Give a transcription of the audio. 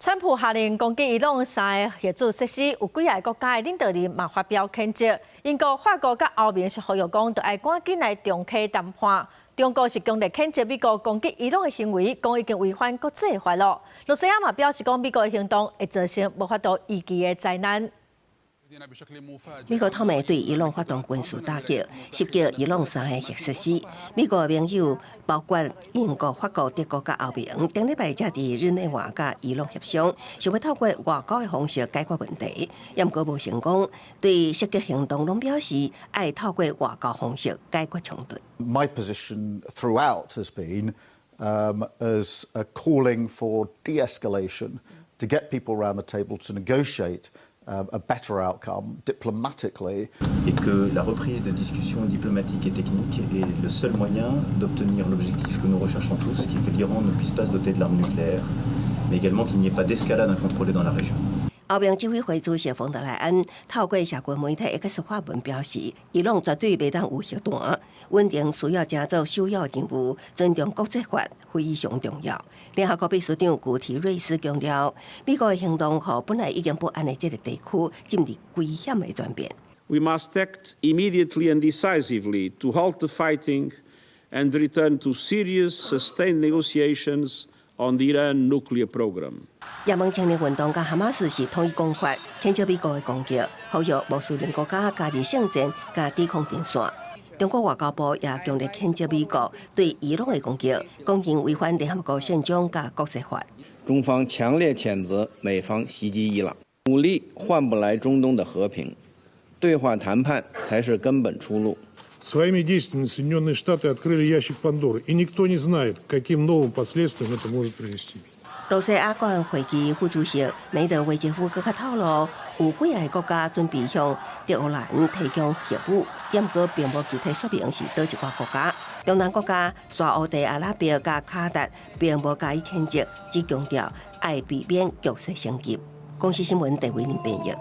川普下令攻击伊朗3个核子设施，有几个国家的领导人嘛发表谴责。英国、法国甲欧盟是呼吁讲，要爱赶紧来重启谈判。中国是强烈谴责美国攻击伊朗的行为，讲已经违反国际法律。罗西亚嘛表示讲，美国的行动会造成无法度预期的灾难。 美国透明对伊朗发动军事打击，袭击伊朗3个核设施。美国盟友包括英国、法国、德国甲欧盟，顶礼拜才伫日内瓦甲伊朗协商，想要透过外交的方式解决问题，也毋过无成功。对袭击行动拢表示，爱透过外交方式解决冲突。My position throughout has been as calling for de-escalation, to get people around the table to negotiate. A better outcome diplomatically. Et que la reprise des discussions diplomatiques et techniques est le seul moyen d'obtenir l'objectif que nous recherchons tous, qui est que l'Iran ne puisse pas se doter de l'arme nucléaire, mais également qu'il n'y ait pas d'escalade incontrôlée dans la région. 欧盟执委会主席冯德莱恩透过社群媒体 X 发文表示，伊朗绝对袂当有核弹，稳定需要正做首要任务，尊重国际法非常重要。联合国秘书长古提瑞斯强调，美国的行动让本来已经不安的这个地区进入危险的转变。We must act immediately and decisively to halt the fighting and return to serious, sustained negotiations on the Iran nuclear program. 也盟青年运动甲哈马斯是统一讲法，谴责美国的攻击，呼吁穆斯林国家加入圣战，甲抵抗阵线。中国外交部也强烈谴责美国对伊朗的攻击，公然违反联合国宪章甲国际法。中方强烈谴责美方袭击伊朗，武力换不来中东的和平，对话谈判才是根本出路。Своими действиями Соединенные Штаты открыли ящик Пандоры, и никто не знает, каким новым последствиям это может привести. 罗西亚国安会议副主席梅德韦杰夫更加透露，有几个国家准备向德黑兰提供核武，也不过并无具体说明是倒一个国家。中南国家沙烏地阿拉伯甲卡达并无加以谴责，只强调爱避免局势升级。公司新闻地为您编译。